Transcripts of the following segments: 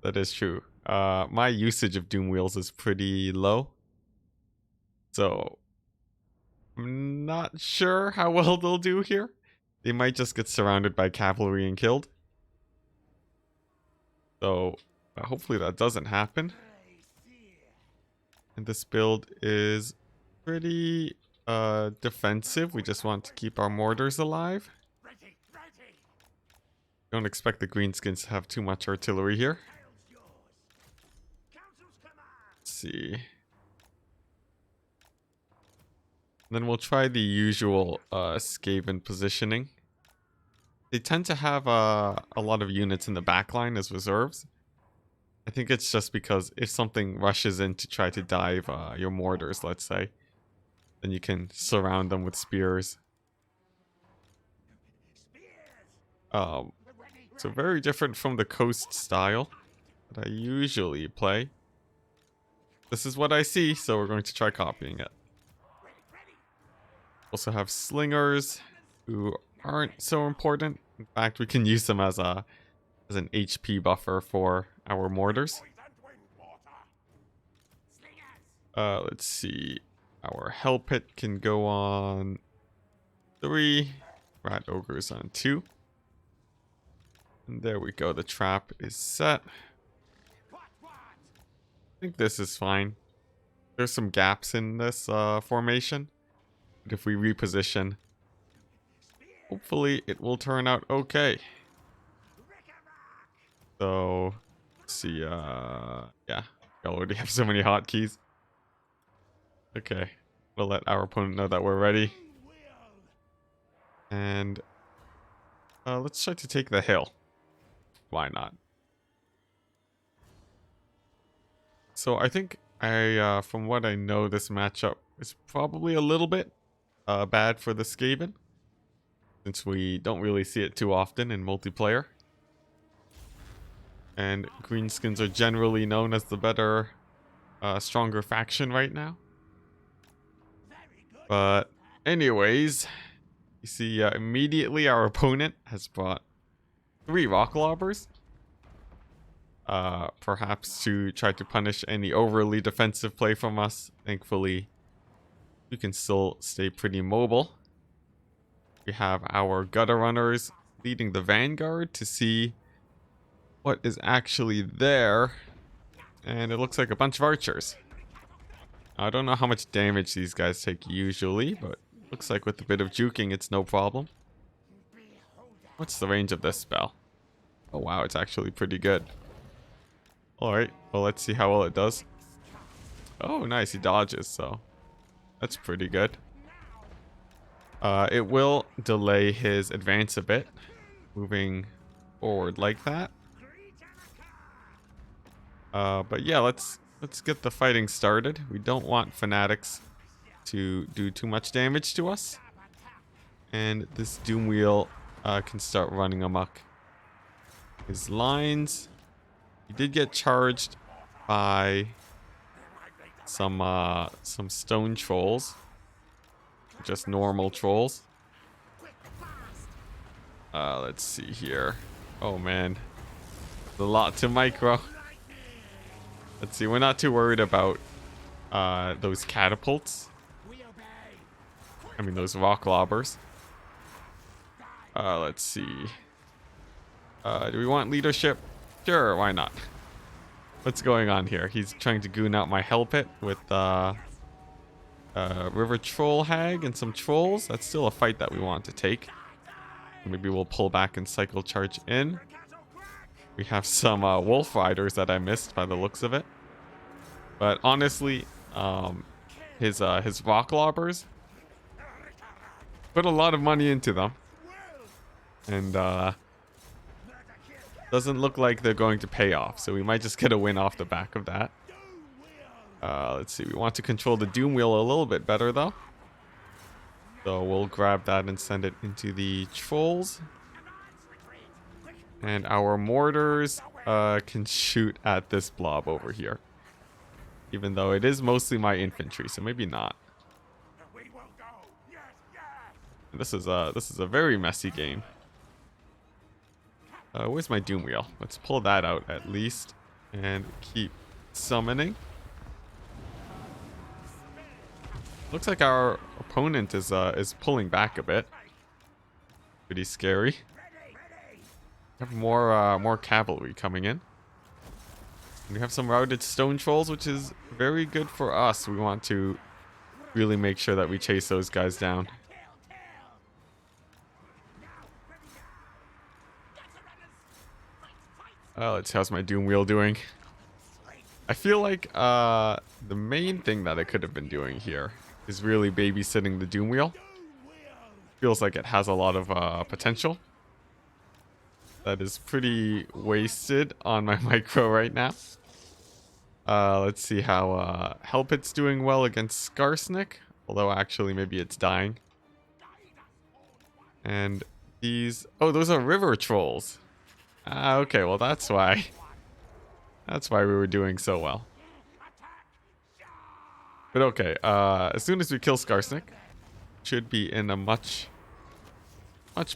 That is true. My usage of Doom Wheels is pretty low. So I'm not sure how well they'll do here. They might just get surrounded by cavalry and killed. So hopefully that doesn't happen. And this build is pretty defensive. We just want to keep our mortars alive. Don't expect the Greenskins to have too much artillery here. Let's see. Then we'll try the usual Skaven positioning. They tend to have a lot of units in the backline as reserves. I think it's just because if something rushes in to try to dive your mortars, let's say, then you can surround them with spears. So very different from the coast style that I usually play. This is what I see, so we're going to try copying it. Also have slingers, who aren't so important. In fact, we can use them as an HP buffer for our mortars. Let's see. Our hell pit can go on 3. Rat ogres on 2. And there we go. The trap is set. I think this is fine. There's some gaps in this formation. But if we reposition, hopefully it will turn out okay. So, let's see. Yeah, we already have so many hotkeys. Okay, we'll let our opponent know that we're ready. And let's try to take the hill. Why not? So I think from what I know, this matchup is probably a little bit bad for the Skaven, since we don't really see it too often in multiplayer. And Greenskins are generally known as the better, stronger faction right now. But anyways, you see immediately our opponent has brought 3 rock lobbers. Perhaps to try to punish any overly defensive play from us. Thankfully, we can still stay pretty mobile. We have our gutter runners leading the vanguard to see what is actually there. And it looks like a bunch of archers. I don't know how much damage these guys take usually, but looks like with a bit of juking, it's no problem. What's the range of this spell? Oh wow, it's actually pretty good. Alright, well let's see how well it does. Oh nice, he dodges, so that's pretty good. It will delay his advance a bit, moving forward like that. But yeah, let's get the fighting started. We don't want fanatics to do too much damage to us. And this Doom Wheel can start running amok. His lines, he did get charged by some stone trolls, just normal trolls. Let's see here. Oh man, a lot to micro. Let's see, we're not too worried about those catapults. I mean those rock lobbers. Let's see. Do we want leadership? Sure, why not? What's going on here? He's trying to goon out my hell pit with river troll hag and some trolls. That's still a fight that we want to take. Maybe we'll pull back and cycle charge in. We have some wolf riders that I missed by the looks of it. But honestly, his rock lobbers put a lot of money into them. And doesn't look like they're going to pay off. So we might just get a win off the back of that. Let's see. We want to control the Doom Wheel a little bit better though. So we'll grab that and send it into the trolls. And our mortars can shoot at this blob over here. Even though it is mostly my infantry, so maybe not. This is a very messy game. Where's my Doom Wheel? Let's pull that out at least. And keep summoning. Looks like our opponent is pulling back a bit. Pretty scary. We have more cavalry coming in. We have some routed stone trolls, which is very good for us. We want to really make sure that we chase those guys down. Let's see, how's my Doom Wheel doing? I feel like the main thing that I could have been doing here is really babysitting the Doom Wheel. Feels like it has a lot of potential. That is pretty wasted on my micro right now. Let's see how Hellpit's doing well against Skarsnik. Although actually maybe it's dying. And these... Oh, those are river trolls. Okay, well that's why. That's why we were doing so well. But okay, as soon as we kill Skarsnik, should be in a much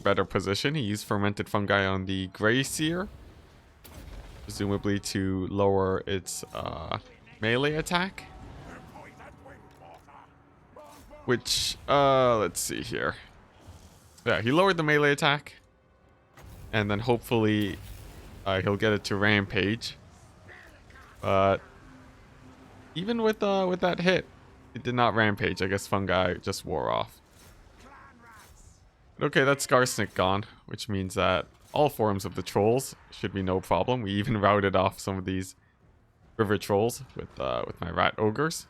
better position. He used fermented fungi on the Grey Seer, presumably to lower its melee attack. Which, let's see here. Yeah, he lowered the melee attack, and then hopefully he'll get it to rampage. But even with that hit, it did not rampage. I guess fungi just wore off. Okay, that's Skarsnik gone, which means that all forms of the trolls should be no problem. We even routed off some of these river trolls with my rat ogres.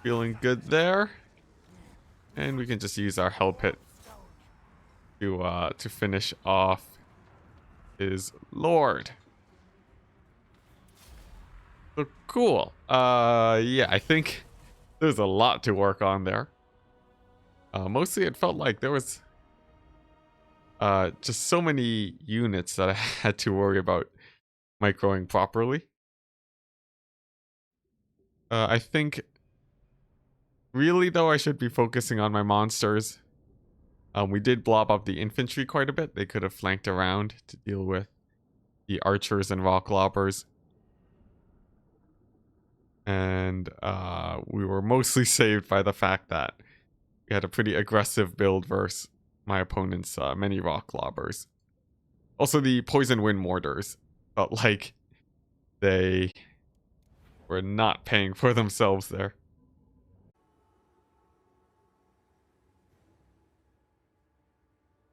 Feeling good there, and we can just use our hell pit to finish off his lord. So cool. Yeah, I think there's a lot to work on there. Mostly it felt like there was just so many units that I had to worry about microing properly. I think really though I should be focusing on my monsters. We did blob up the infantry quite a bit. They could have flanked around to deal with the archers and rock lobbers. And we were mostly saved by the fact that we had a pretty aggressive build versus my opponent's many rock lobbers. Also, the poison wind mortars felt like they were not paying for themselves there.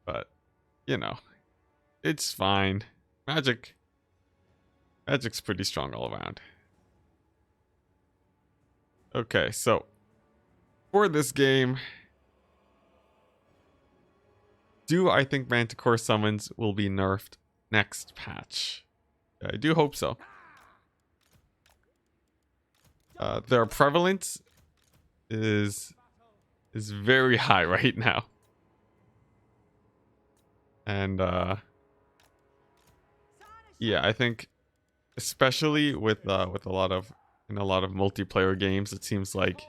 But, you know, it's fine. Magic's pretty strong all around. Okay, so for this game, do I think Manticore summons will be nerfed next patch? I do hope so. Their prevalence is very high right now. And yeah, I think especially with a lot of multiplayer games, it seems like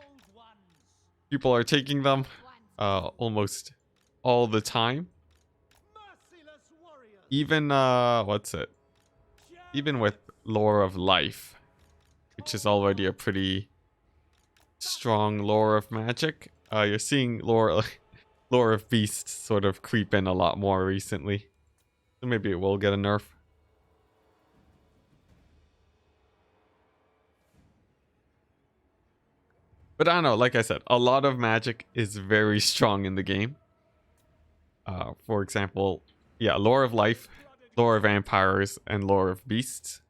people are taking them almost all the time. Even what's it? Even with Lore of Life, which is already a pretty strong lore of magic, you're seeing lore of Beasts sort of creep in a lot more recently. So maybe it will get a nerf. But I don't know, like I said, a lot of magic is very strong in the game. For example, yeah, Lore of Life, Lore of Vampires, and Lore of Beasts.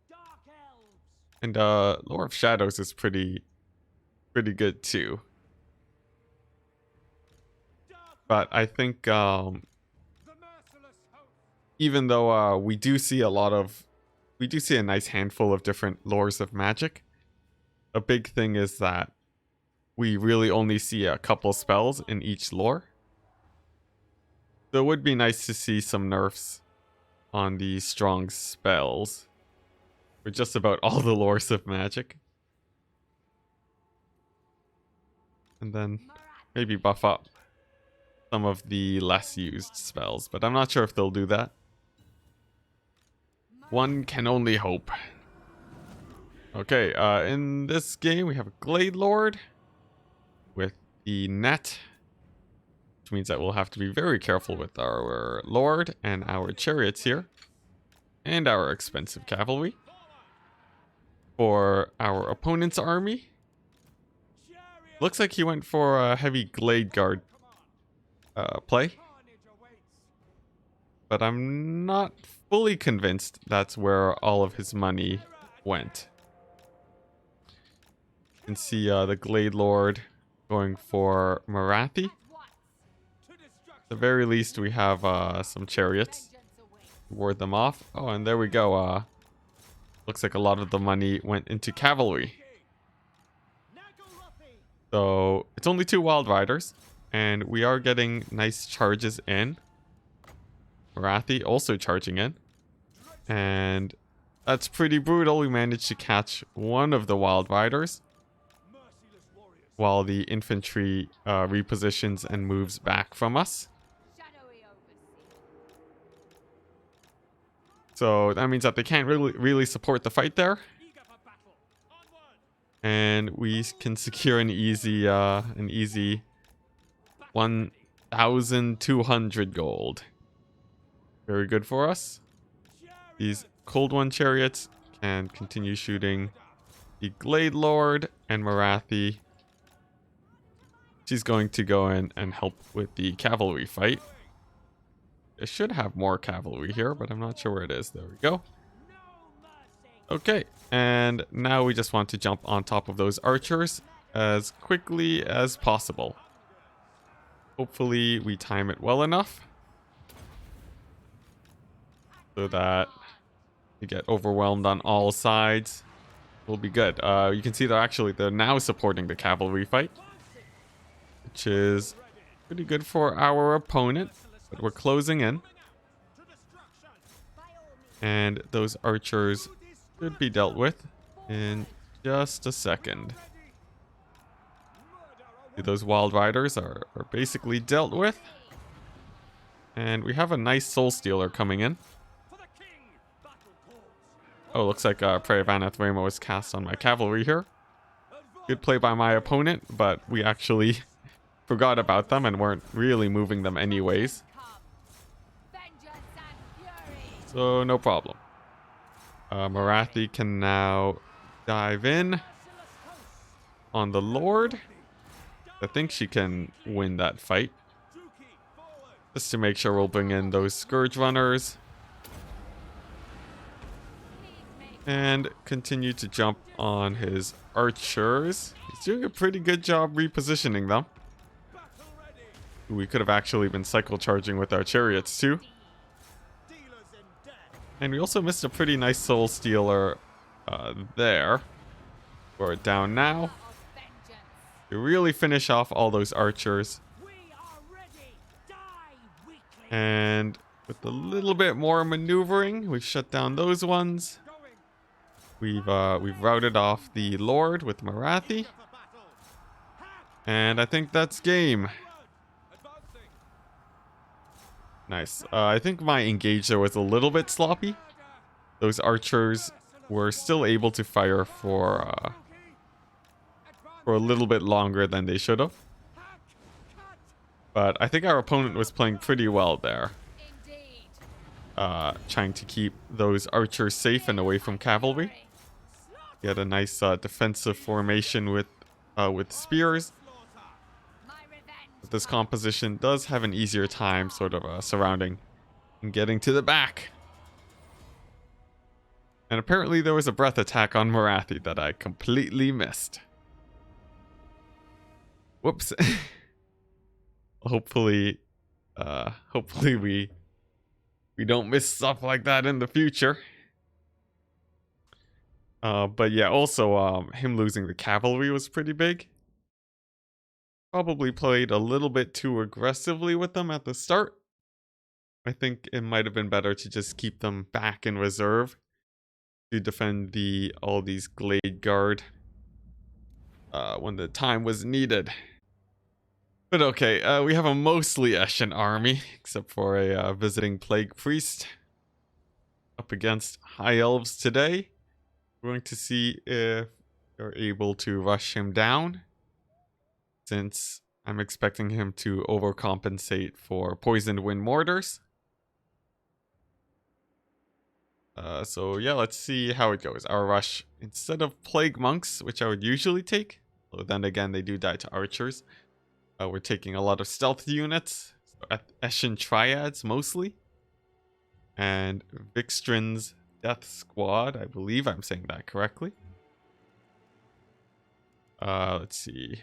And Lore of Shadows is pretty good too. But I think even though we do see a nice handful of different lores of magic, a big thing is that we really only see a couple spells in each lore. So it would be nice to see some nerfs on the strong spells for just about all the lores of magic. And then maybe buff up some of the less used spells, but I'm not sure if they'll do that. One can only hope. Okay, in this game we have a Glade Lord with the net, which means that we'll have to be very careful with our Lord and our chariots here, and our expensive cavalry. For our opponent's army, looks like he went for a heavy Glade Guard play, but I'm not fully convinced that's where all of his money went. You can see the Glade Lord going for Marathi. At the very least, we have some chariots. Ward them off. Oh, and there we go. Looks like a lot of the money went into cavalry. So it's only 2 Wild Riders, and we are getting nice charges in. Marathi also charging in. And that's pretty brutal. We managed to catch one of the Wild Riders, while the infantry repositions and moves back from us. So that means that they can't really support the fight there. And we can secure an easy 1,200 gold. Very good for us. These Cold One chariots can continue shooting the Glade Lord and Marathi. She's going to go in and help with the cavalry fight. I should have more cavalry here, but I'm not sure where it is. There we go. Okay, and now we just want to jump on top of those archers as quickly as possible. Hopefully we time it well enough so that we get overwhelmed on all sides. We'll be good. You can see they're now supporting the cavalry fight, which is pretty good for our opponent. But we're closing in. And those archers should be dealt with in just a second. Those Wild Riders are basically dealt with. And we have a nice Soul Stealer coming in. Oh, looks like Prey of Anathrema was cast on my cavalry here. Good play by my opponent, but we actually forgot about them and weren't really moving them anyways. So no problem. Marathi can now dive in on the Lord. I think she can win that fight. Just to make sure we'll bring in those Scourge Runners. And continue to jump on his archers. He's doing a pretty good job repositioning them. We could have actually been cycle charging with our chariots too. And we also missed a pretty nice Soul Stealer there. We're down now. To really finish off all those archers. And with a little bit more maneuvering, we've shut down those ones. We've routed off the Lord with Marathi. And I think that's game. Nice. I think my engager was a little bit sloppy. Those archers were still able to fire for a little bit longer than they should have. But I think our opponent was playing pretty well there. Trying to keep those archers safe and away from cavalry. He had a nice defensive formation with spears. But this composition does have an easier time sort of surrounding and getting to the back. And apparently there was a breath attack on Marathi that I completely missed. Whoops. Hopefully we don't miss stuff like that in the future. But yeah, also him losing the cavalry was pretty big. Probably played a little bit too aggressively with them at the start. I think it might have been better to just keep them back in reserve to defend all these Glade Guard when the time was needed. But okay, we have a mostly Eshin army, except for a visiting Plague Priest. up against High Elves today. We're going to see if they're able to rush him down, since I'm expecting him to overcompensate for Poisoned Wind Mortars. So yeah, let's see how it goes. Our rush, instead of Plague Monks, which I would usually take, though then again they do die to archers, we're taking a lot of stealth units, so Eshin Triads mostly, and Vixtrin's Death Squad. I believe I'm saying that correctly. Let's see.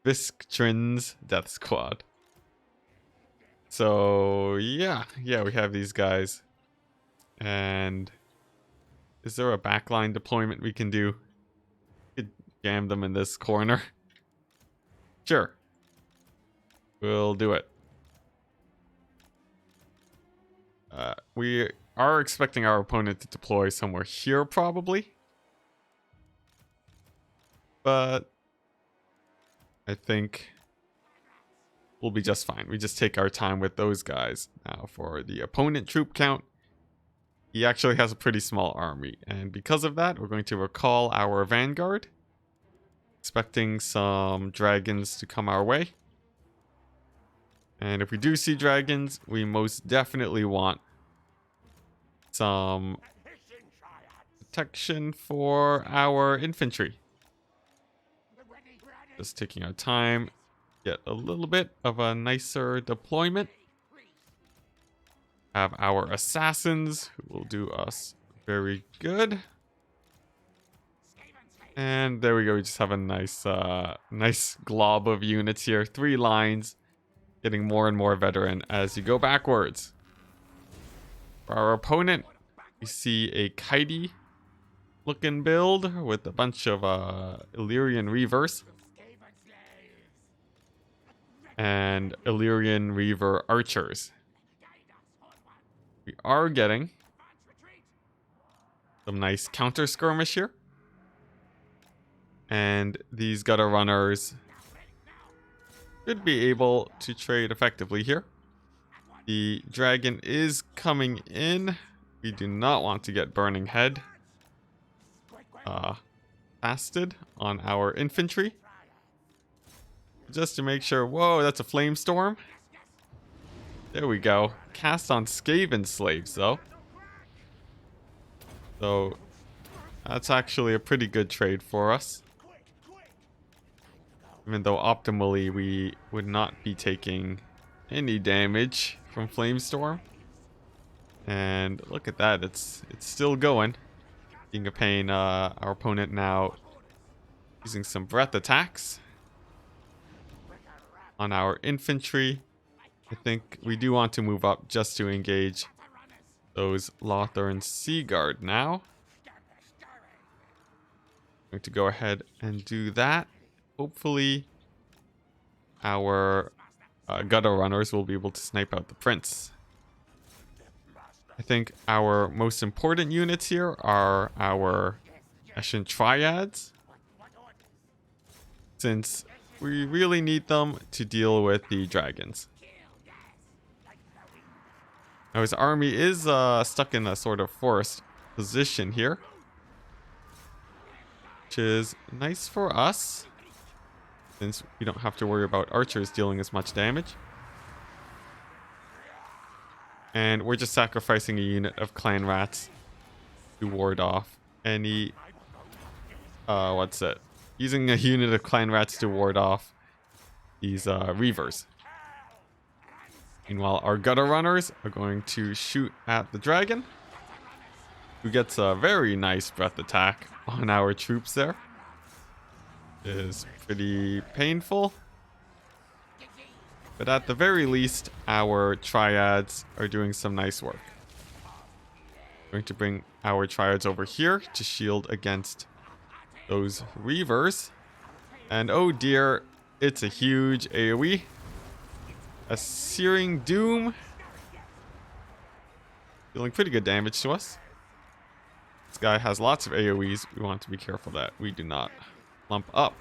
Vixtrin's Death Squad. So yeah, we have these guys. And is there a backline deployment we can do? We could jam them in this corner. Sure. We'll do it. We are expecting our opponent to deploy somewhere here probably. But I think we'll be just fine. We just take our time with those guys. Now for the opponent troop count, he actually has a pretty small army. And because of that, we're going to recall our vanguard. Expecting some dragons to come our way. And if we do see dragons, we most definitely want some protection for our infantry. Just taking our time, get a little bit of a nicer deployment. Have our assassins, who will do us very good. And there we go, we just have a nice glob of units here. 3 lines, getting more and more veteran as you go backwards. For our opponent, we see a kitey looking build with a bunch of Illyrian Reavers. And Illyrian Reaver Archers. We are getting some nice counter skirmish here. And these gutter runners should be able to trade effectively here. The dragon is coming in. We do not want to get Burning Head fasted on our infantry. Just to make sure. Whoa, that's a flame storm. There we go. Cast on Skaven slaves, though. So that's actually a pretty good trade for us. Even though optimally we would not be taking any damage from Flamestorm. And look at that, it's still going. Being a pain, our opponent now using some breath attacks on our infantry. I think we do want to move up just to engage those Lothern Sea Guard now. I'm going to go ahead and do that. Hopefully our gutter runners will be able to snipe out the prince. I think our most important units here are our Eshin Triads, since we really need them to deal with the dragons. Now his army is stuck in a sort of forest position here, which is nice for us, since we don't have to worry about archers dealing as much damage. And we're just sacrificing a unit of clan rats to ward off any... using a unit of clan rats to ward off these reavers. Meanwhile, our gutter runners are going to shoot at the dragon, who gets a very nice breath attack on our troops there. It is pretty painful. But at the very least, our triads are doing some nice work. Going to bring our triads over here to shield against those reavers. And oh dear, it's a huge AoE. A Searing Doom. Dealing pretty good damage to us. This guy has lots of AoEs. We want to be careful that we do not lump up.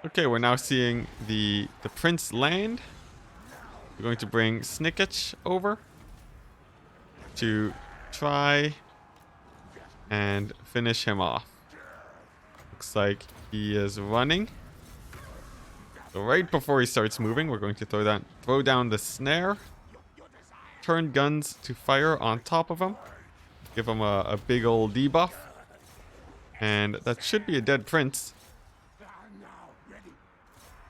Okay, we're now seeing the prince land. We're going to bring Snicketch over to try and finish him off. Looks like he is running. So right before he starts moving, we're going to throw down the snare. Turn guns to fire on top of him. Give him a big old debuff. And that should be a dead prince.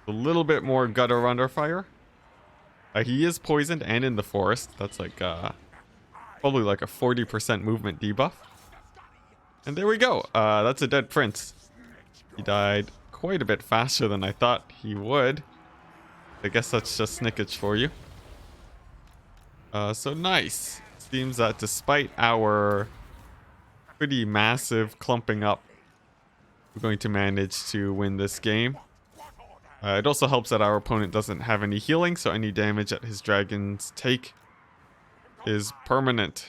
A little bit more gutter runner fire. He is poisoned and in the forest. That's like probably like a 40% movement debuff. And there we go. That's a dead prince. He died quite a bit faster than I thought he would. I guess that's just Snicketch for you. So nice. Seems that despite our pretty massive clumping up, we're going to manage to win this game. It also helps that our opponent doesn't have any healing, so any damage that his dragons take is permanent.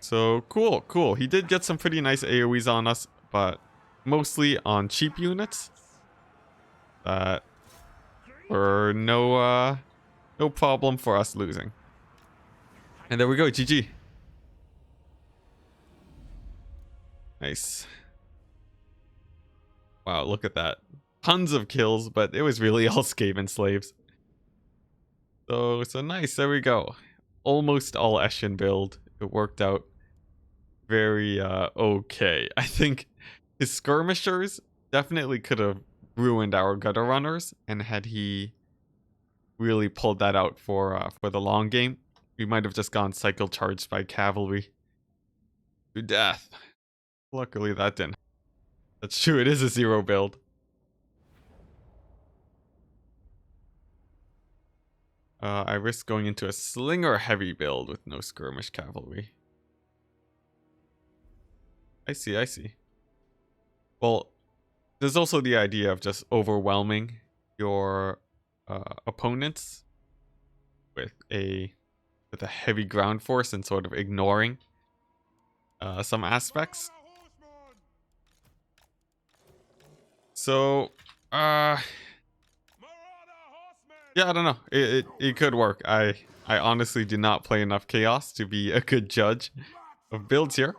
So cool. He did get some pretty nice AoEs on us, but mostly on cheap units that were no problem for us losing. And there we go, GG. Nice. Wow, look at that. Tons of kills, but it was really all Skaven slaves. So nice, there we go. Almost all Eshin build. It worked out very okay. I think his skirmishers definitely could have ruined our gutter runners, and had he really pulled that out for the long game, we might have just gone cycle charged by cavalry to death. Luckily that didn't. That's true, it is a 0 build. I risk going into a slinger heavy build with no skirmish cavalry. I see. Well, there's also the idea of just overwhelming your opponents with a heavy ground force and sort of ignoring some aspects. So, yeah, I don't know. It could work. I honestly do not play enough chaos to be a good judge of builds here.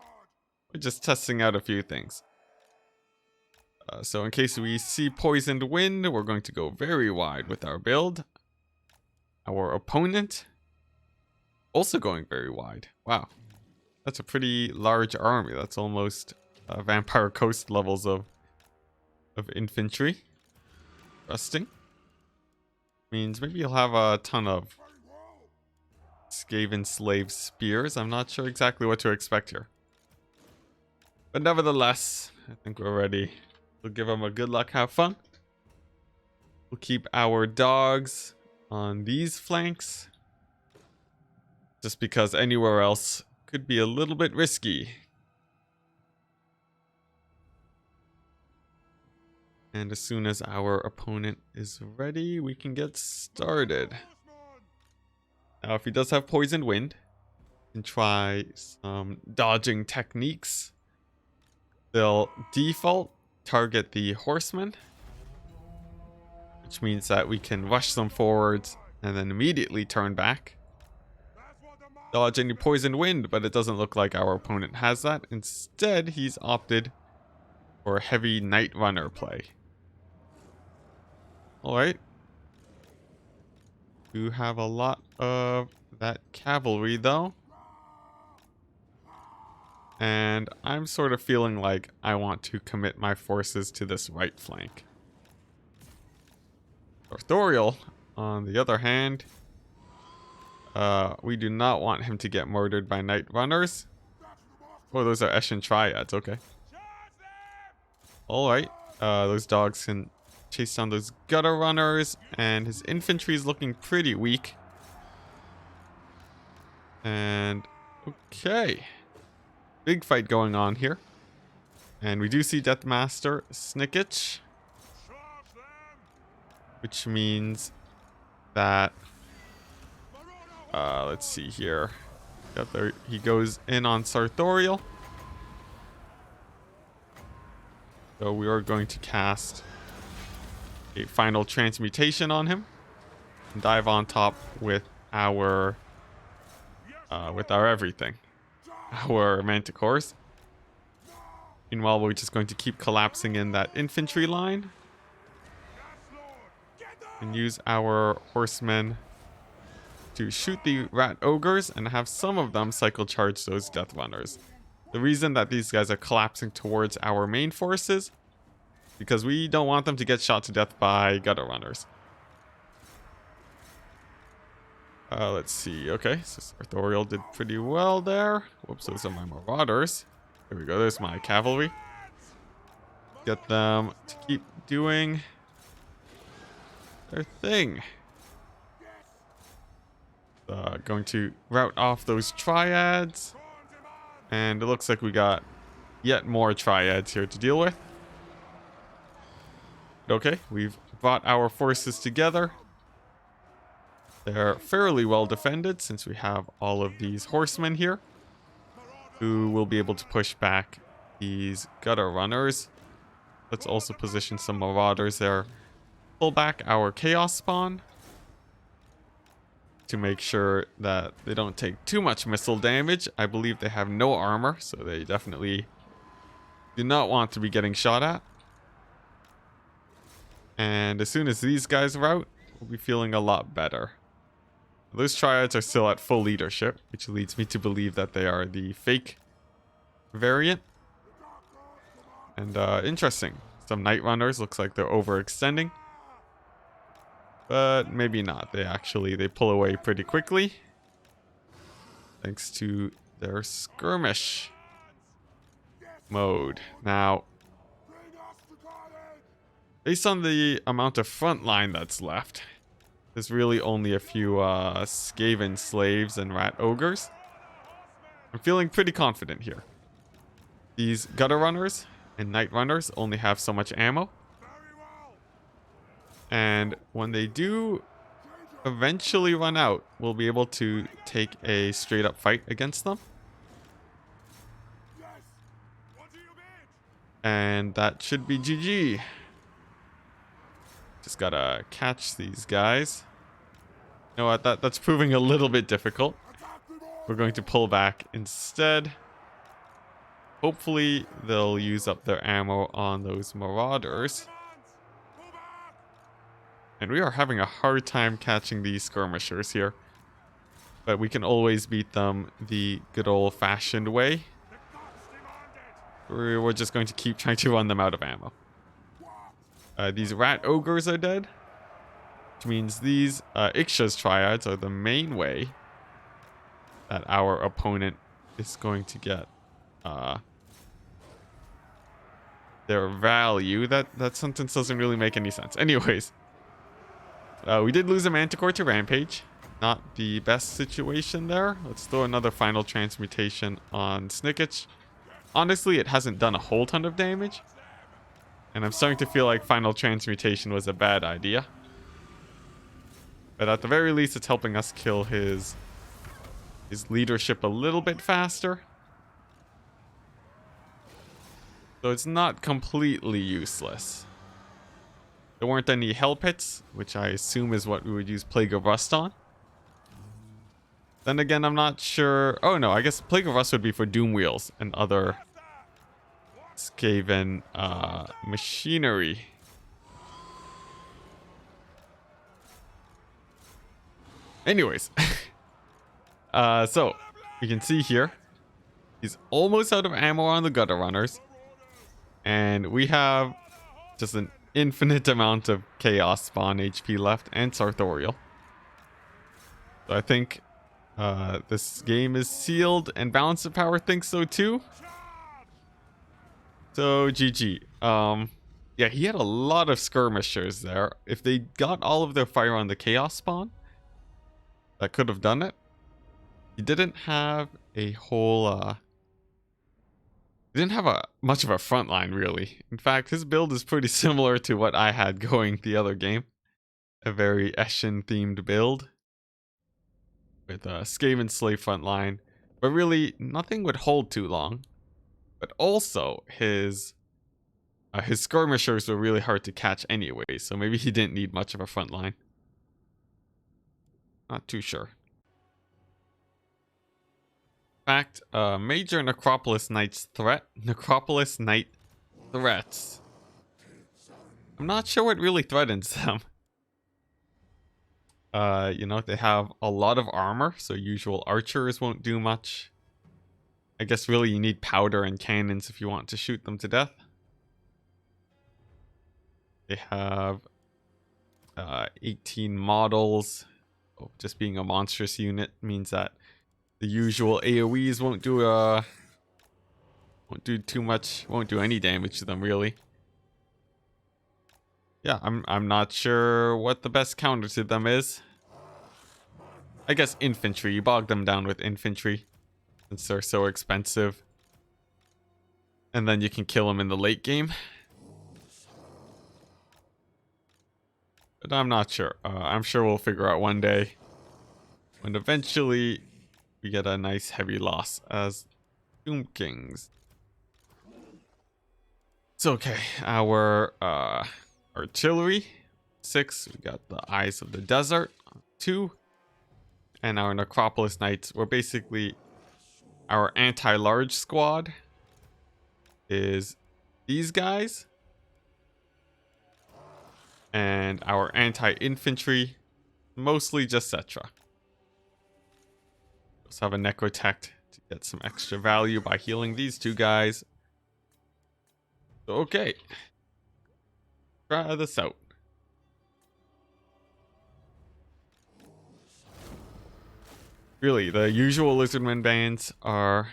We're just testing out a few things. So in case we see poisoned wind, we're going to go very wide with our build. Our opponent also going very wide. Wow, that's a pretty large army. That's almost Vampire Coast levels of infantry. Interesting. Means maybe you'll have a ton of Skaven slave spears. I'm not sure exactly what to expect here. But nevertheless, I think we're ready. We'll give them a good luck, have fun. We'll keep our dogs on these flanks, just because anywhere else could be a little bit risky. And as soon as our opponent is ready, we can get started. Now, if he does have poisoned wind, we can try some dodging techniques. They'll default target the horsemen, which means that we can rush them forwards and then immediately turn back. Dodge any poisoned wind, but it doesn't look like our opponent has that. Instead, he's opted for heavy night runner play. Alright. Do have a lot of that cavalry though. And I'm sort of feeling like I want to commit my forces to this right flank. Arthuriel, on the other hand, we do not want him to get murdered by night runners. Oh, those are Eshin triads, okay. Alright, those dogs can chase down those gutter runners, and his infantry is looking pretty weak. And, okay. Big fight going on here. And we do see Deathmaster Snicketch, which means that let's see here. There, he goes in on Sartorial. So we are going to cast a final transmutation on him and dive on top with our everything, our manticores. Meanwhile, we're just going to keep collapsing in that infantry line and use our horsemen to shoot the rat ogres and have some of them cycle charge those death runners. The reason that these guys are collapsing towards our main forces because we don't want them to get shot to death by gutter runners. Let's see. Okay, so Sartorial did pretty well there. Whoops, those are my marauders. There we go. There's my cavalry. Get them to keep doing their thing. Going to rout off those triads. And it looks like we got yet more triads here to deal with. Okay, we've brought our forces together. They're fairly well defended since we have all of these horsemen here who will be able to push back these gutter runners. Let's also position some marauders there. Pull back our chaos spawn to make sure that they don't take too much missile damage. I believe they have no armor, so they definitely do not want to be getting shot at. And as soon as these guys are out, we'll be feeling a lot better. Those triads are still at full leadership, which leads me to believe that they are the fake variant. And interesting. Some night runners looks like they're overextending. But maybe not. They pull away pretty quickly. Thanks to their skirmish mode. Now, based on the amount of front line that's left, there's really only a few Skaven slaves and rat ogres. I'm feeling pretty confident here. These gutter runners and night runners only have so much ammo. And when they do eventually run out, we'll be able to take a straight up fight against them. And that should be GG. Just gotta catch these guys. You know what? That's proving a little bit difficult. We're going to pull back instead. Hopefully they'll use up their ammo on those marauders. And we are having a hard time catching these skirmishers here. But we can always beat them the good old-fashioned way. We're just going to keep trying to run them out of ammo. These rat ogres are dead. Which means these Iksha's triads are the main way that our opponent is going to get their value. That sentence doesn't really make any sense. Anyways, we did lose a manticore to rampage. Not the best situation there. Let's throw another final transmutation on Snicketch. Honestly, it hasn't done a whole ton of damage. And I'm starting to feel like final transmutation was a bad idea. But at the very least, it's helping us kill his leadership a little bit faster. So it's not completely useless. There weren't any hell pits, which I assume is what we would use Plague of Rust on. Then again, I'm not sure. Oh no, I guess Plague of Rust would be for Doom Wheels and other Skaven machinery. Anyways, so you can see here, he's almost out of ammo on the gutter runners, and we have just an infinite amount of chaos spawn HP left and sartorial. So I think this game is sealed, and Balance of Power thinks so too. So GG. Yeah, he had a lot of skirmishers there. If they got all of their fire on the chaos spawn, that could have done it. He didn't have a whole he didn't have much of a front line really. In fact, his build is pretty similar to what I had going the other game. A very Eshin themed build with a Skaven slave front line, but really nothing would hold too long. But also his His skirmishers were really hard to catch anyway, so maybe he didn't need much of a front line. Not too sure. In fact, major Necropolis Knight's Necropolis Knight threats. I'm not sure what really threatens them. You know, they have a lot of armor, so usual archers won't do much. I guess really you need powder and cannons if you want to shoot them to death. They have 18 models. Oh, just being a monstrous unit means that the usual AoEs won't do too much, won't do any damage to them really. Yeah, I'm not sure what the best counter to them is. I guess infantry. You bog them down with infantry since they're so expensive. And then you can kill them in the late game. But I'm not sure. I'm sure we'll figure out one day when eventually we get a nice heavy loss as Tomb Kings. It's okay. Our artillery, 6. We got the Eyes of the Desert, 2. And our Necropolis Knights were basically our anti-large squad is these guys. And our anti-infantry, mostly just Cetra. Let's have a Necrotect to get some extra value by healing these 2 guys. So, okay. Try this out. Really, the usual Lizardmen bands are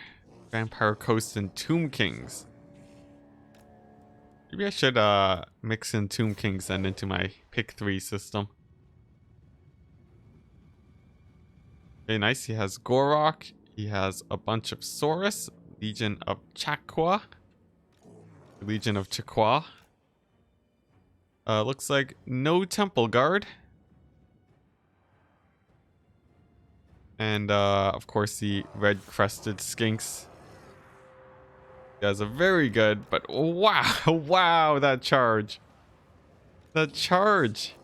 Vampire Coast and Tomb Kings. Maybe I should mix in Tomb Kings and into my pick 3 system. Okay, nice. He has Gorok. He has a bunch of Saurus. Legion of Chaqua. Legion of Chaqua. Looks like no Temple Guard. And of course the red-crested skinks. You guys are very good, but wow, wow, that charge. That charge.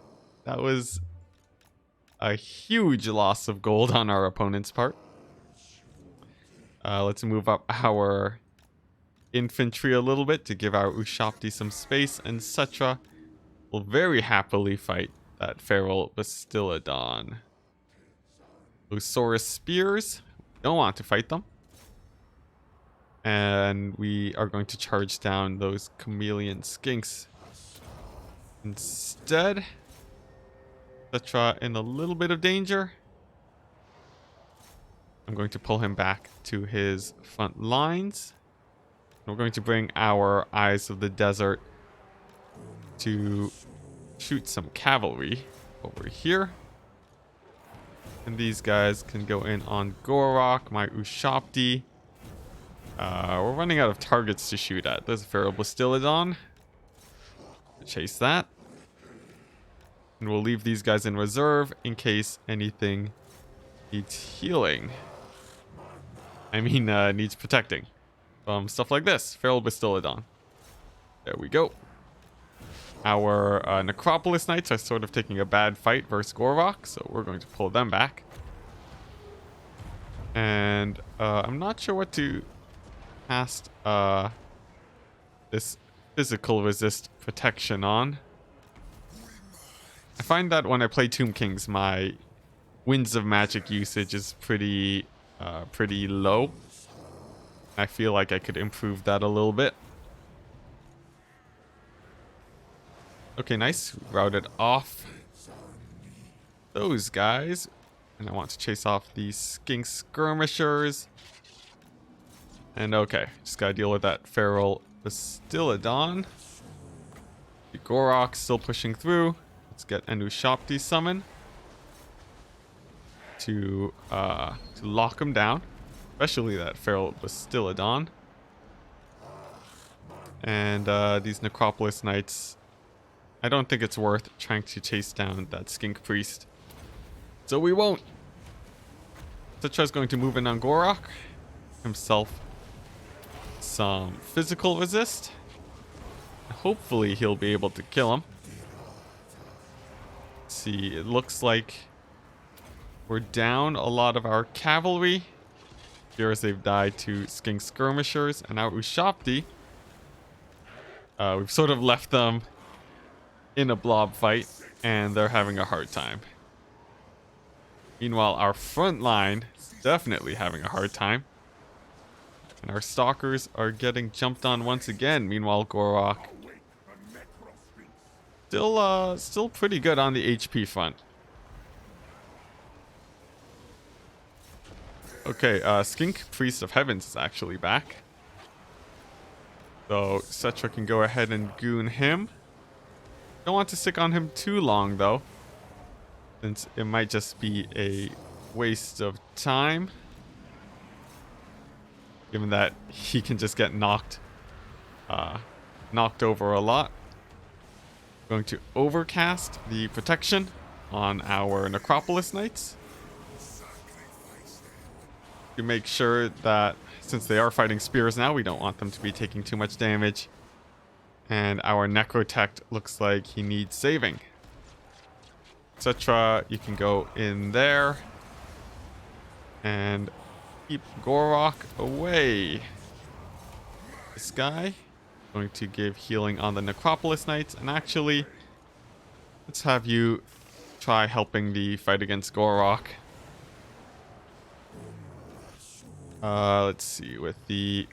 That was a huge loss of gold on our opponent's part. Let's move up our infantry a little bit to give our Ushabti some space, and Cetra will very happily fight that Feral Bastiladon. Those Saurus spears, don't want to fight them. And we are going to charge down those chameleon skinks. Instead, Cetra in a little bit of danger. I'm going to pull him back to his front lines. We're going to bring our Eyes of the Desert to shoot some cavalry over here. And these guys can go in on Gorok, my Ushabti. We're running out of targets to shoot at. There's a Feral Bastiladon. Chase that. And we'll leave these guys in reserve in case anything needs healing. I mean, needs protecting. Stuff like this. Feral Bastiladon. There we go. Our Necropolis Knights are sort of taking a bad fight versus Gorok, so we're going to pull them back. And I'm not sure what to cast this physical resist protection on. I find that when I play Tomb Kings, my Winds of Magic usage is pretty low. I feel like I could improve that a little bit. Okay, nice. Routed off those guys. And I want to chase off these skink skirmishers. And okay, just gotta deal with that Feral Bastiladon. The Gorok still pushing through. Let's get an Ushabti summon to lock him down. Especially that Feral Bastiladon. And these Necropolis Knights, I don't think it's worth trying to chase down that skink priest. So we won't. Cetra's going to move in on Gorok. Himself some physical resist. Hopefully he'll be able to kill him. Let's see, it looks like we're down a lot of our cavalry. Here as they've died to skink skirmishers. And our Ushopti, we've sort of left them in a blob fight, and they're having a hard time. Meanwhile, our front line is definitely having a hard time. And our stalkers are getting jumped on once again. Meanwhile, Gorok still pretty good on the HP front. Okay, Skink Priest of Heavens is actually back. So Cetra can go ahead and goon him. Don't want to stick on him too long though, since it might just be a waste of time. Given that he can just get knocked over a lot. Going to overcast the protection on our Necropolis Knights to make sure that since they are fighting spears now, we don't want them to be taking too much damage. And our Necrotect looks like he needs saving. Etc. You can go in there and keep Gorok away. This guy going to give healing on the Necropolis Knights, and actually let's have you try helping the fight against Gorok. Let's see, with the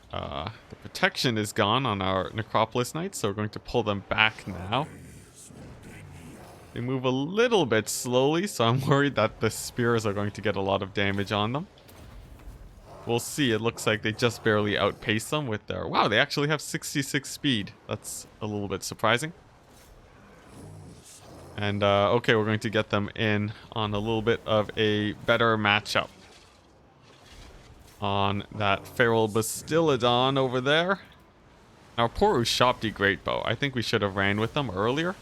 protection is gone on our Necropolis Knights, so we're going to pull them back now. They move a little bit slowly, so I'm worried that the spears are going to get a lot of damage on them. We'll see. It looks like they just barely outpace them with their... Wow, they actually have 66 speed. That's a little bit surprising. And, okay, we're going to get them in on a little bit of a better matchup. On that Feral Bastiladon over there. Our poor Ushopti Greatbow. I think we should have ran with them earlier.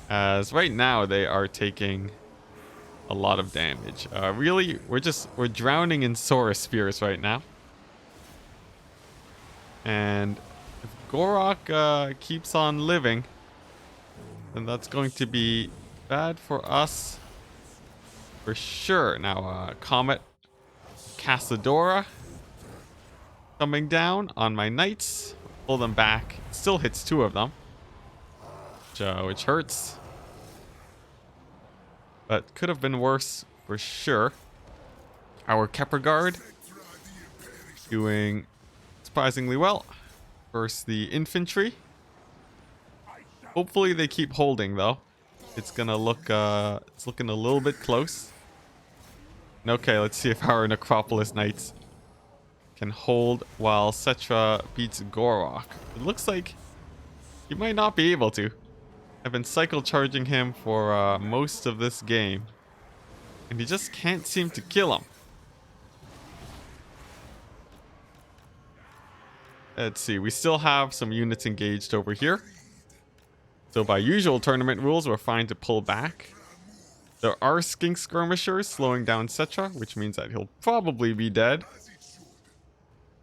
As right now they are taking a lot of damage. Really, we're drowning in Sora Spears right now. And if Gorok keeps on living, then that's going to be bad for us for sure. Now, Comet Casadora coming down on my knights. Pull them back. Still hits two of them, which hurts. But could have been worse for sure. Our Kepper Guard doing surprisingly well versus the infantry. Hopefully they keep holding though. It's gonna look it's looking a little bit close. Okay, let's see if our Necropolis Knights can hold while Cetra beats Gorok. It looks like he might not be able to. I've been cycle charging him for most of this game, and he just can't seem to kill him. Let's see, we still have some units engaged over here. So by usual tournament rules, we're fine to pull back. There are skink skirmishers slowing down Cetra, which means that he'll probably be dead.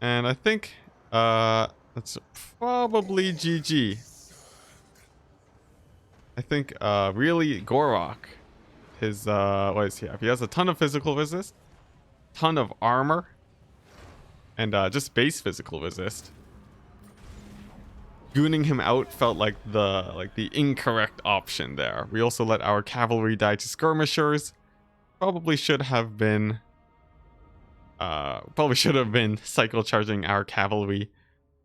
And I think that's probably GG. I think really Gorok, his what does he have? He has a ton of physical resist, ton of armor, and just base physical resist. Gooning him out felt like the incorrect option there. We also let our cavalry die to skirmishers. Probably should have been cycle charging our cavalry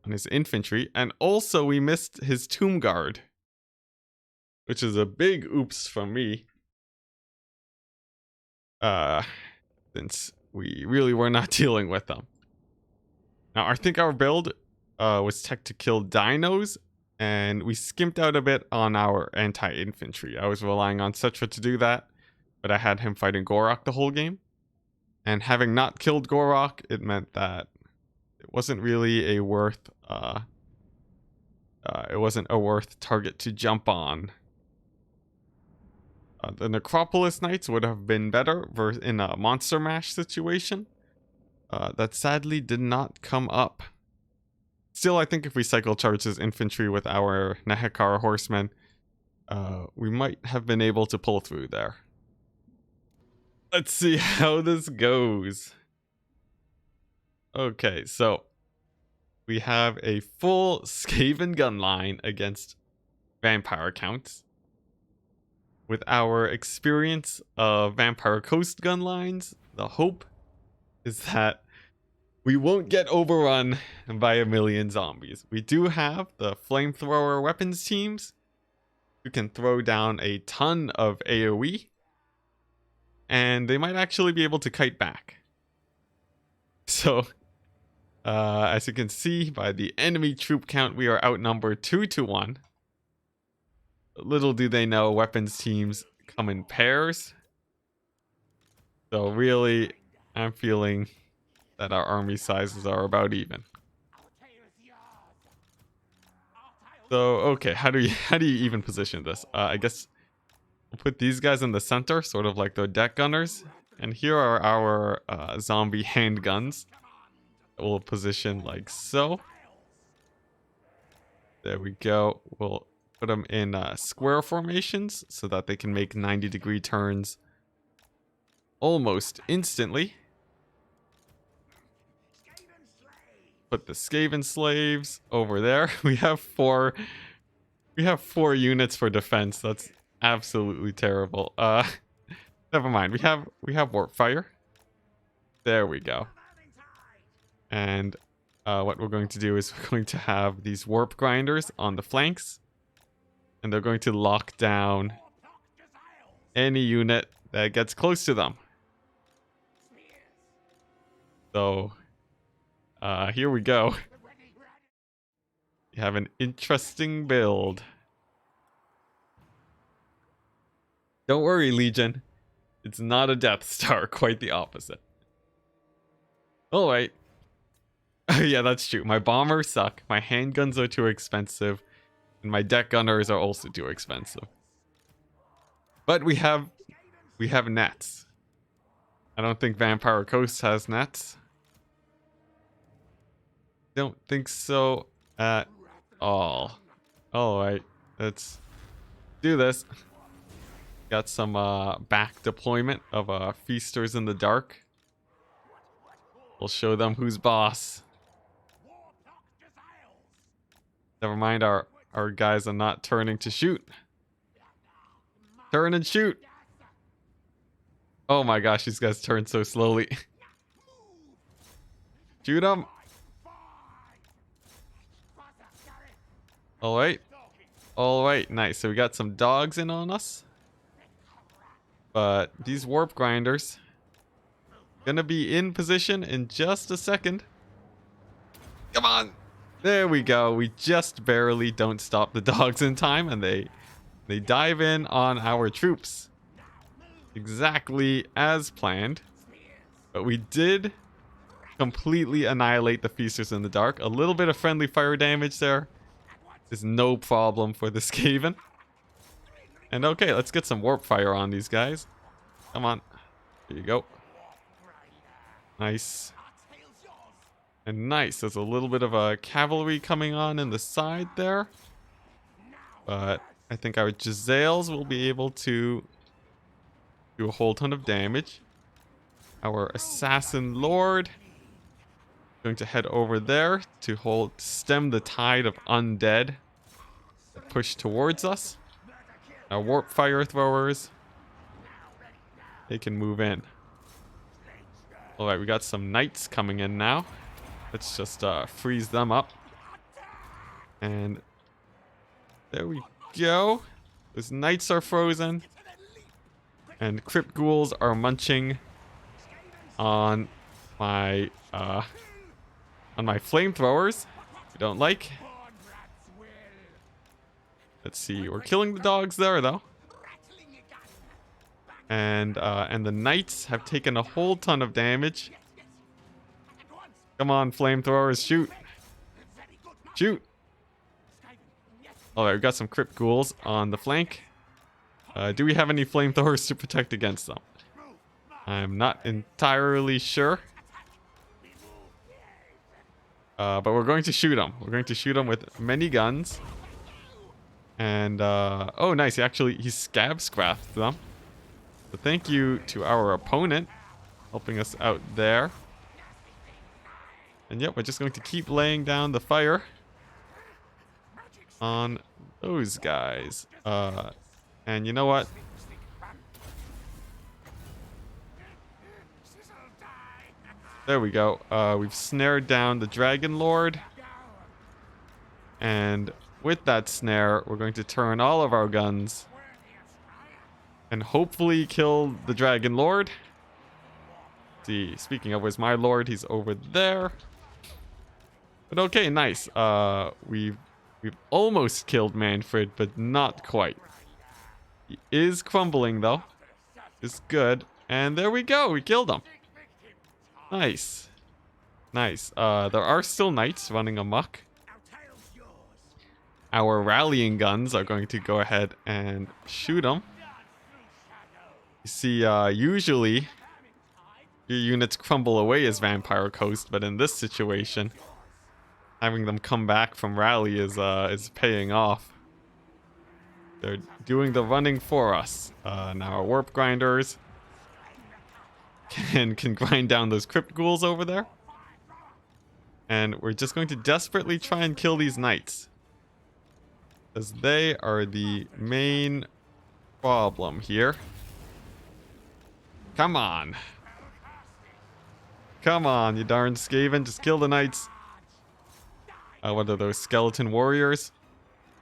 on his infantry, and also we missed his tomb guard, which is a big oops from me. Since we really were not dealing with them. Now, I think our build was tech to kill dinos, and we skimped out a bit on our anti-infantry. I was relying on Cetra to do that, but I had him fighting Gorok the whole game. And having not killed Gorok, it meant that it wasn't really a worth target to jump on. The Necropolis Knights would have been better in a Monster Mash situation. That sadly did not come up. Still, I think if we cycle charges infantry with our Nehekar horsemen, we might have been able to pull through there. Let's see how this goes. Okay, so we have a full Skaven gun line against vampire counts. With our experience of Vampire Coast gun lines, the hope is that we won't get overrun by a million zombies. We do have the flamethrower weapons teams who can throw down a ton of AoE, and they might actually be able to kite back. So, as you can see by the enemy troop count, we are outnumbered 2-1. Little do they know, weapons teams come in pairs. So really, I'm feeling that our army sizes are about even. So, okay, how do you even position this? I guess we'll put these guys in the center, sort of like the deck gunners. And here are our zombie handguns. We'll position like so. There we go. We'll put them in square formations so that they can make 90-degree turns almost instantly. Put the Skaven slaves over there. We have four units for defense. That's absolutely terrible. Never mind. We have warp fire. There we go. And what we're going to do is we're going to have these warp grinders on the flanks. And they're going to lock down any unit that gets close to them. So, here we go. You have an interesting build. Don't worry, Legion. It's not a Death Star, quite the opposite. Alright. Yeah, that's true. My bombers suck, my handguns are too expensive, and my deck gunners are also too expensive. But we have nets. I don't think Vampire Coast has nets. Don't think so at all. Alright, let's do this. Got some back deployment of Feasters in the Dark. We'll show them who's boss. Never mind, our guys are not turning to shoot. Turn and shoot. Oh my gosh, these guys turn so slowly. Shoot them. Alright. Alright, nice. So we got some dogs in on us. But these warp grinders gonna be in position in just a second. Come on. There we go. We just barely don't stop the dogs in time, and they dive in on our troops. Exactly as planned. But we did completely annihilate the Feasters in the Dark. A little bit of friendly fire damage there is no problem for the Skaven. And okay, let's get some warp fire on these guys. Come on. There you go. Nice. And nice. There's a little bit of a cavalry coming on in the side there. But I think our Giselles will be able to do a whole ton of damage. Our Assassin Lord going to head over there to stem the tide of undead that push towards us. Our warp fire throwers, they can move in. Alright, we got some knights coming in now. Let's just freeze them up. And there we go. Those knights are frozen. And crypt ghouls are munching on my flamethrowers. We don't like. Let's see. We're killing the dogs there though. And the knights have taken a whole ton of damage. Come on, flamethrowers, shoot. Shoot. Alright, we've got some crypt ghouls on the flank. Do we have any flamethrowers to protect against them? I'm not entirely sure. But we're going to shoot him. We're going to shoot him with many guns. And, oh, nice. He scab-scratched them. So thank you to our opponent helping us out there. And yep, we're just going to keep laying down the fire on those guys. And you know what? There we go. We've snared down the Dragon Lord. And with that snare, we're going to turn all of our guns and hopefully kill the Dragon Lord. See, speaking of, where's my lord? He's over there. But okay, nice. We've almost killed Manfred, but not quite. He is crumbling though. It's good. And there we go. We killed him. Nice. Nice. There are still knights running amok. Our rallying guns are going to go ahead and shoot them. You see, usually your units crumble away as Vampire Coast, but in this situation, having them come back from rally is paying off. They're doing the running for us. Now our warp grinders can grind down those crypt ghouls over there. And we're just going to desperately try and kill these knights, as they are the main problem here. Come on. Come on, you darn Skaven. Just kill the knights. What are those, skeleton warriors?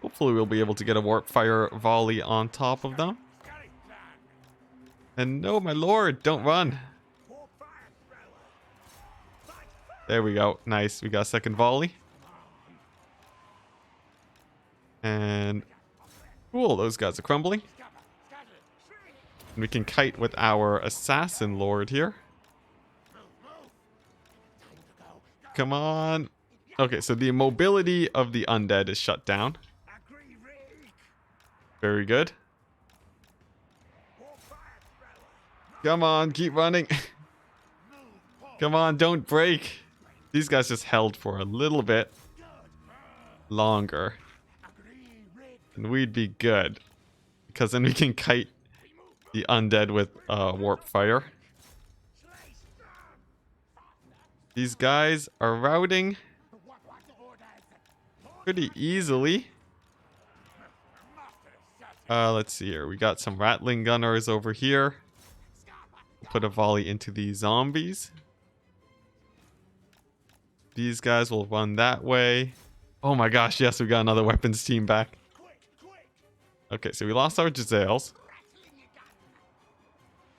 Hopefully we'll be able to get a warp fire volley on top of them. And no, my lord, don't run. There we go. Nice. We got a second volley. And cool, those guys are crumbling. And we can kite with our assassin lord here. Come on. Okay, so the mobility of the undead is shut down. Very good. Come on, keep running. Come on, don't break. These guys just held for a little bit longer. And we'd be good. Because then we can kite the undead with warp fire. These guys are routing pretty easily. Let's see here. We got some rattling gunners over here. Put a volley into the zombies. These guys will run that way. Oh my gosh, yes, we got another weapons team back. Okay, so we lost our Giselles.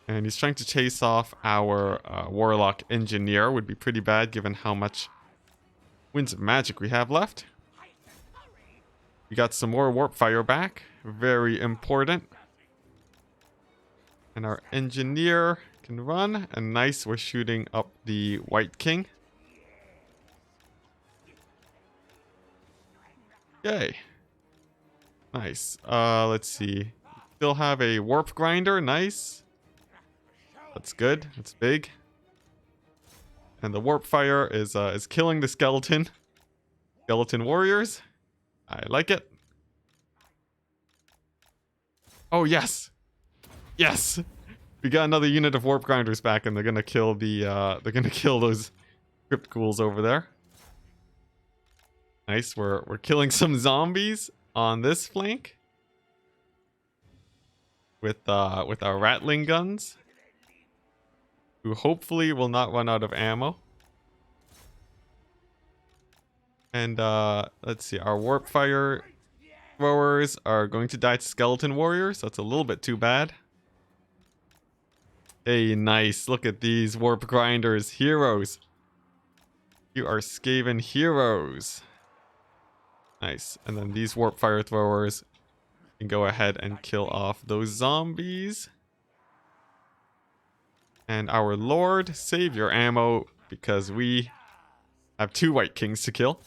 And he's trying to chase off our Warlock Engineer. Would be pretty bad given how much Winds of Magic we have left. We got some more Warp Fire back. Very important. And our Engineer can run. And nice, we're shooting up the White King. Okay. Nice. Let's see. Still have a Warp Grinder. Nice. That's good. That's big. And the Warp Fire is killing the skeleton warriors. I like it. Oh yes, yes. We got another unit of Warp Grinders back, and they're gonna kill those crypt ghouls over there. Nice. We're killing some zombies on this flank with our rattling guns, who hopefully will not run out of ammo. And let's see, our warp fire throwers are going to die to skeleton warriors. That's a little bit too bad. Hey, nice. Look at these warp grinders. Heroes. You are Skaven heroes. Nice. And then these warp fire throwers can go ahead and kill off those zombies. And our Lord, save your ammo, because we have 2 White Kings to kill.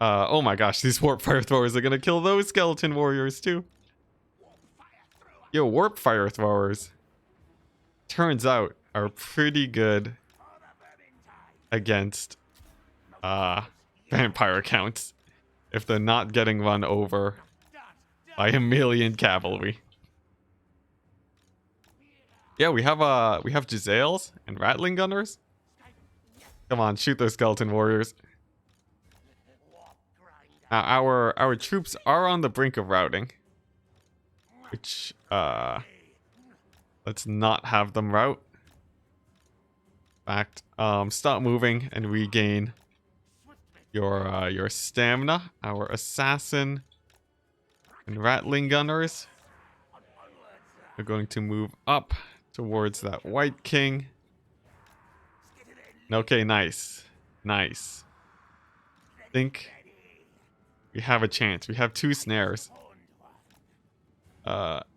Oh my gosh, these warp fire throwers are gonna kill those skeleton warriors too. Yo, warp fire throwers, turns out, are pretty good against vampire counts if they're not getting run over by a million cavalry. Yeah, we have Giselles and Rattling Gunners. Come on, shoot those skeleton warriors. Our troops are on the brink of routing. Which, let's not have them rout. In fact, stop moving and regain your stamina. Our assassin and Rattling Gunners are going to move up towards that White King. Okay, nice. Nice. I think we have a chance. We have 2 snares.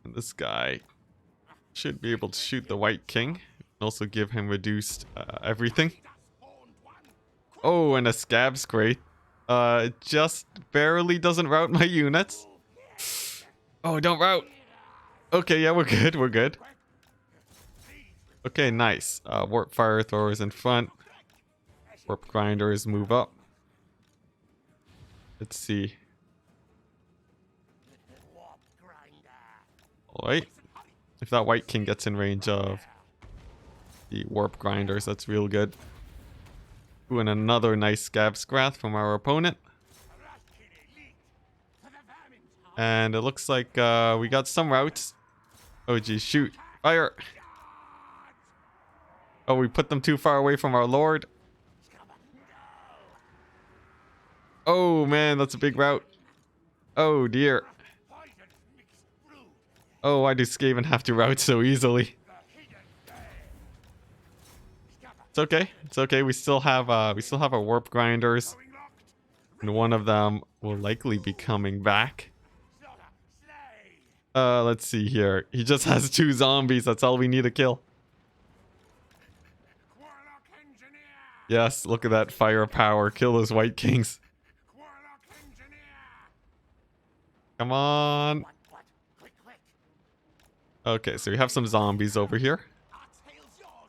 This guy should be able to shoot the White King. Also give him reduced everything. Oh, and a Scab Scrape. It just barely doesn't rout my units. Oh, don't rout. Okay, yeah, we're good. We're good. Okay, nice. Warp Fire Throwers in front. Warp Grinders move up. Let's see. Alright. If that White King gets in range of the Warp Grinders, that's real good. Ooh, and another nice Scab Scrath from our opponent. And it looks like we got some routes. Oh geez, shoot. Fire! Oh, we put them too far away from our lord. Oh man, that's a big route. Oh dear. Oh, why do Skaven have to route so easily? It's okay. It's okay. We still have our warp grinders. And one of them will likely be coming back. Let's see here. He just has 2 zombies. That's all we need to kill. Yes, look at that firepower. Kill those White Kings. Come on. Okay, so we have some zombies over here.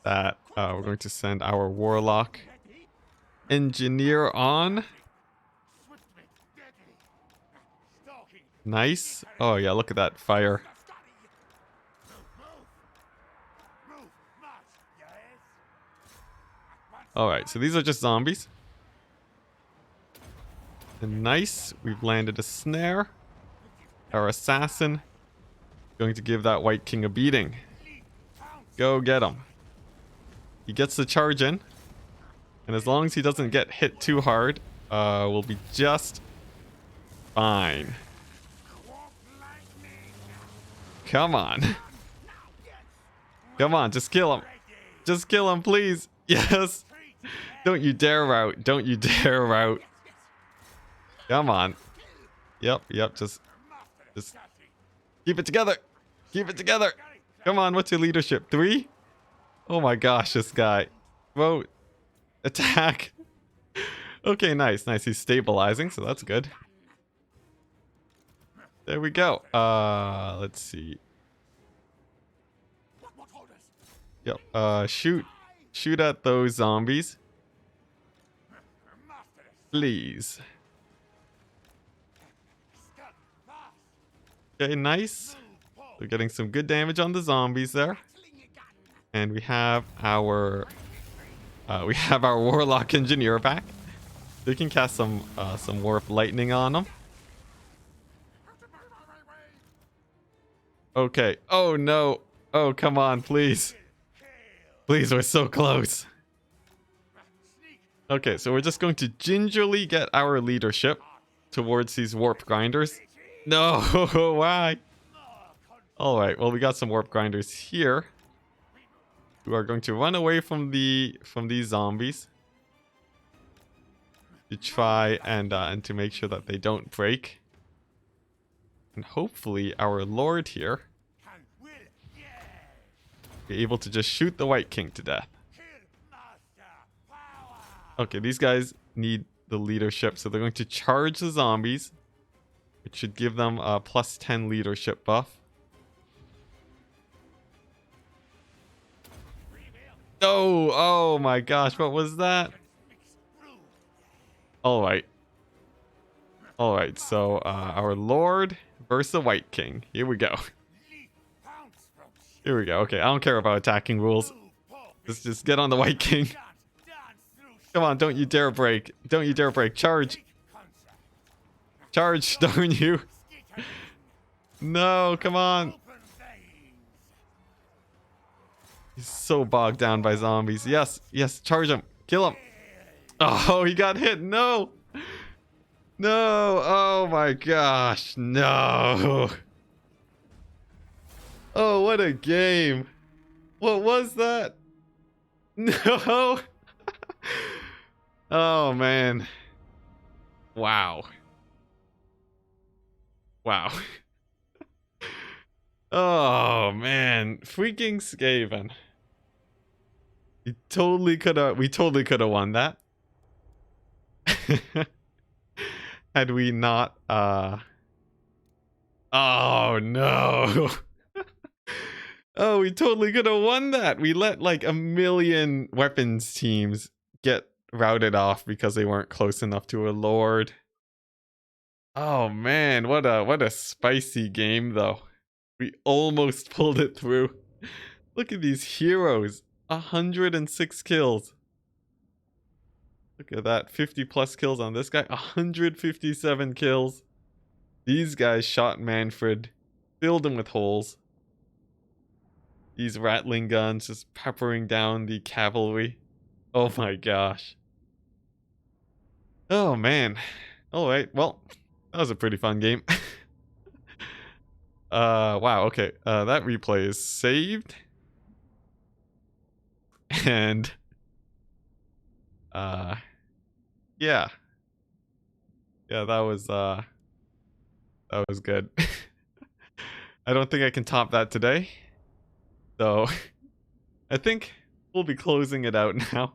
That we're going to send our Warlock Engineer on. Nice. Oh yeah, look at that fire. Alright, so these are just zombies. And nice. We've landed a snare. Our assassin going to give that White King a beating. Go get him. He gets the charge in. And as long as he doesn't get hit too hard, we'll be just fine. Come on. Come on, just kill him. Just kill him, please. Yes. Don't you dare rout. Don't you dare rout. Come on. Yep, just keep it together. Keep it together. Come on, what's your leadership? 3? Oh my gosh, this guy. Whoa. Attack. Okay, nice. He's stabilizing, so that's good. There we go. Let's see. Yep. Shoot at those zombies. Please. Okay, nice. We're getting some good damage on the zombies there. And we have our Warlock Engineer back. We can cast some Warp Lightning on them. Okay. Oh no. Oh, come on, please. Please, we're so close. Okay, so we're just going to gingerly get our leadership towards these Warp Grinders. No, why? Alright, well, we got some Warp Grinders here. We are going to run away from these zombies. To try and to make sure that they don't break. And hopefully our Lord here be able to just shoot the White King to death. Okay, these guys need the leadership, so they're going to charge the zombies, which should give them a +10 leadership buff. Oh my gosh, what was that? Alright. Alright, so our Lord versus the White King. Here we go. Here we go. Okay, I don't care about attacking rules. Let's just get on the White King. Come on, don't you dare break. Don't you dare break. Charge. Charge, darn you. No, come on. He's so bogged down by zombies. Yes, yes, charge him. Kill him. Oh, he got hit. No. No. Oh my gosh. No. Oh, what a game. What was that? No. Oh, man. Wow. Wow. Oh, man. Freaking Skaven. We totally could have won that. Had we not, oh, no. Oh, we totally could have won that. We let like a million weapons teams get routed off because they weren't close enough to a lord. Oh man, what a spicy game though. We almost pulled it through. Look at these heroes. 106 kills. Look at that. 50 plus kills on this guy. 157 kills. These guys shot Manfred. Filled him with holes. These rattling guns just peppering down the cavalry. Oh my gosh. Oh man. Alright, well, that was a pretty fun game. Wow, okay. That replay is saved. And yeah. Yeah, that was good. I don't think I can top that today. So I think we'll be closing it out now.